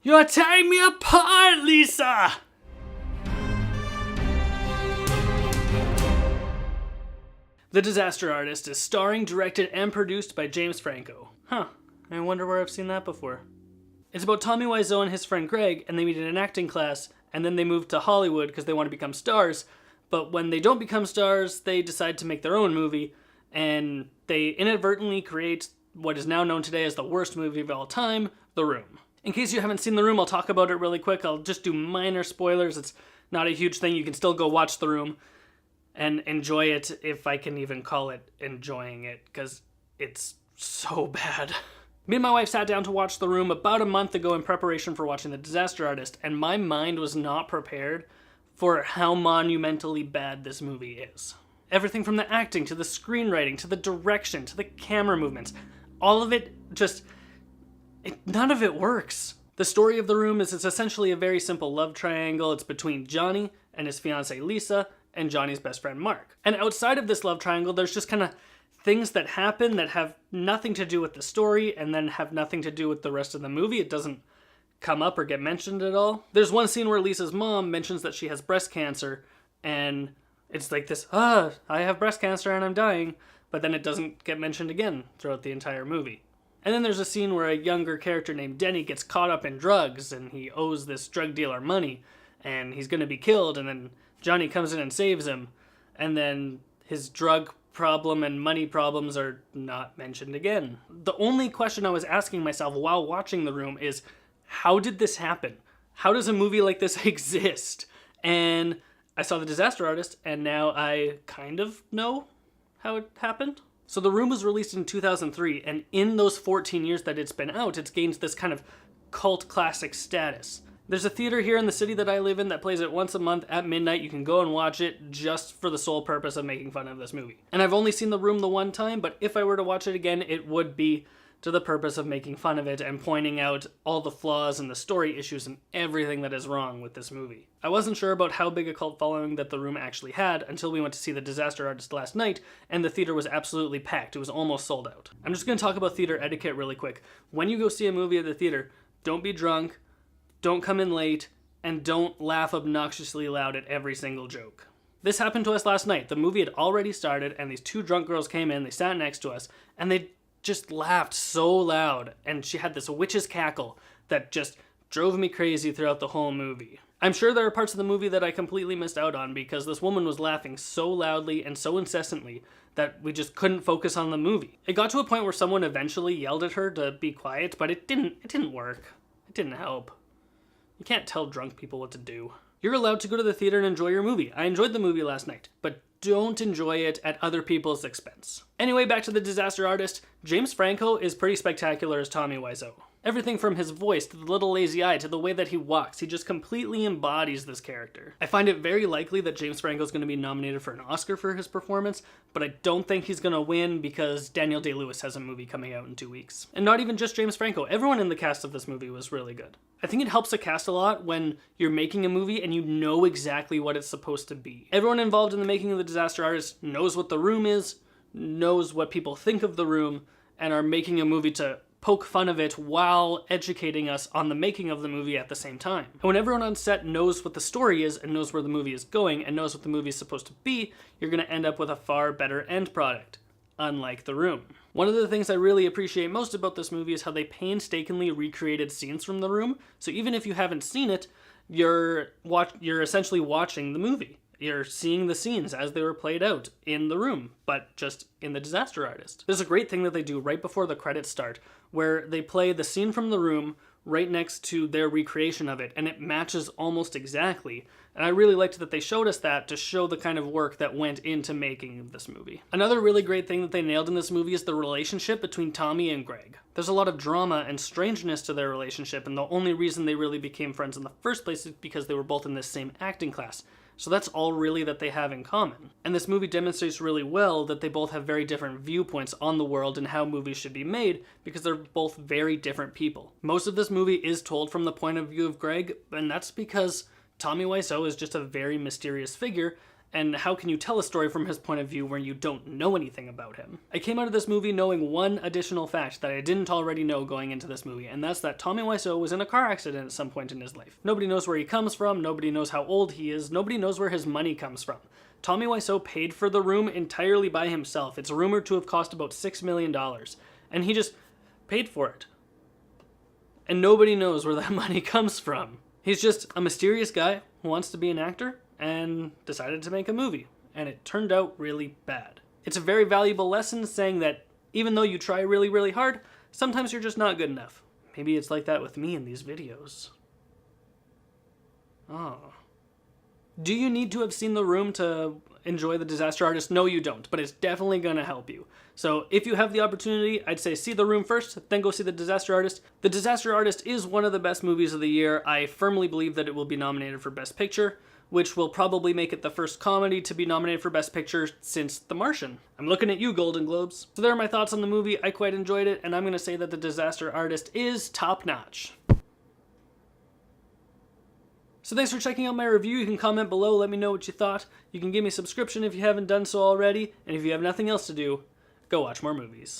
You're tearing me apart, Lisa! The Disaster Artist is starring, directed, and produced by James Franco. Huh, I wonder where I've seen that before. It's about Tommy Wiseau and his friend Greg, and they meet in an acting class, and then they move to Hollywood because they want to become stars, but when they don't become stars, they decide to make their own movie, and they inadvertently create what is now known today as the worst movie of all time, The Room. In case you haven't seen The Room, I'll talk about it really quick. I'll just do minor spoilers. It's not a huge thing. You can still go watch The Room and enjoy it, if I can even call it enjoying it, because it's so bad. Me and my wife sat down to watch The Room about a month ago in preparation for watching The Disaster Artist, and my mind was not prepared for how monumentally bad this movie is. Everything from the acting, to the screenwriting, to the direction, to the camera movements, all of it just... none of it works. The story of The Room is it's essentially a very simple love triangle. It's between Johnny and his fiancée Lisa and Johnny's best friend Mark. And outside of this love triangle, there's just kind of things that happen that have nothing to do with the story and then have nothing to do with the rest of the movie. It doesn't come up or get mentioned at all. There's one scene where Lisa's mom mentions that she has breast cancer, and it's like this, I have breast cancer and I'm dying, but then it doesn't get mentioned again throughout the entire movie. And then there's a scene where a younger character named Denny gets caught up in drugs, and he owes this drug dealer money, and he's going to be killed, and then Johnny comes in and saves him, and then his drug problem and money problems are not mentioned again. The only question I was asking myself while watching The Room is, how did this happen? How does a movie like this exist? And I saw The Disaster Artist, and now I kind of know how it happened. So The Room was released in 2003, and in those 14 years that it's been out, it's gained this kind of cult classic status. There's a theater here in the city that I live in that plays it once a month at midnight. You can go and watch it just for the sole purpose of making fun of this movie. And I've only seen The Room the one time, but if I were to watch it again, it would be to the purpose of making fun of it and pointing out all the flaws and the story issues and everything that is wrong with this movie. I wasn't sure about how big a cult following that The Room actually had until we went to see The Disaster Artist last night, and the theater was absolutely packed. It was almost sold out. I'm just going to talk about theater etiquette really quick. When you go see a movie at the theater, don't be drunk, don't come in late, and don't laugh obnoxiously loud at every single joke. This happened to us last night. The movie had already started, and these two drunk girls came in, they sat next to us, and they just laughed so loud, and she had this witch's cackle that just drove me crazy throughout the whole movie. I'm sure there are parts of the movie that I completely missed out on because this woman was laughing so loudly and so incessantly that we just couldn't focus on the movie. It got to a point where someone eventually yelled at her to be quiet, but it didn't work. It didn't help. You can't tell drunk people what to do. You're allowed to go to the theater and enjoy your movie. I enjoyed the movie last night, but don't enjoy it at other people's expense. Anyway, back to The Disaster Artist. James Franco is pretty spectacular as Tommy Wiseau. Everything from his voice to the little lazy eye to the way that he walks, he just completely embodies this character. I find it very likely that James Franco is going to be nominated for an Oscar for his performance, but I don't think he's going to win because Daniel Day-Lewis has a movie coming out in 2 weeks. And not even just James Franco, everyone in the cast of this movie was really good. I think it helps a cast a lot when you're making a movie and you know exactly what it's supposed to be. Everyone involved in the making of The Disaster Artist knows what The Room is, knows what people think of The Room, and are making a movie to poke fun of it while educating us on the making of the movie at the same time. And when everyone on set knows what the story is and knows where the movie is going and knows what the movie is supposed to be, you're going to end up with a far better end product, unlike The Room. One of the things I really appreciate most about this movie is how they painstakingly recreated scenes from The Room, so even if you haven't seen it, you're essentially watching the movie. You're seeing the scenes as they were played out in The Room, but just in The Disaster Artist. There's a great thing that they do right before the credits start, where they play the scene from The Room right next to their recreation of it, and it matches almost exactly. And I really liked that they showed us that to show the kind of work that went into making this movie. Another really great thing that they nailed in this movie is the relationship between Tommy and Greg. There's a lot of drama and strangeness to their relationship, and the only reason they really became friends in the first place is because they were both in this same acting class. So that's all really that they have in common. And this movie demonstrates really well that they both have very different viewpoints on the world and how movies should be made because they're both very different people. Most of this movie is told from the point of view of Greg, and that's because Tommy Wiseau is just a very mysterious figure, And how can you tell a story from his point of view when you don't know anything about him? I came out of this movie knowing one additional fact that I didn't already know going into this movie, and that's that Tommy Wiseau was in a car accident at some point in his life. Nobody knows where he comes from, nobody knows how old he is, nobody knows where his money comes from. Tommy Wiseau paid for the room entirely by himself. It's rumored to have cost about $6 million, and he just paid for it. And nobody knows where that money comes from. He's just a mysterious guy who wants to be an actor and decided to make a movie, and it turned out really bad. It's a very valuable lesson saying that even though you try really, really hard, sometimes you're just not good enough. Maybe it's like that with me in these videos. Oh. Do you need to have seen The Room to enjoy The Disaster Artist? No, you don't, but it's definitely going to help you. So if you have the opportunity, I'd say see The Room first, then go see The Disaster Artist. The Disaster Artist is one of the best movies of the year. I firmly believe that it will be nominated for Best Picture, which will probably make it the first comedy to be nominated for Best Picture since The Martian. I'm looking at you, Golden Globes. So there are my thoughts on the movie. I quite enjoyed it, and I'm going to say that The Disaster Artist is top-notch. So thanks for checking out my review. You can comment below, let me know what you thought. You can give me a subscription if you haven't done so already, and if you have nothing else to do, go watch more movies.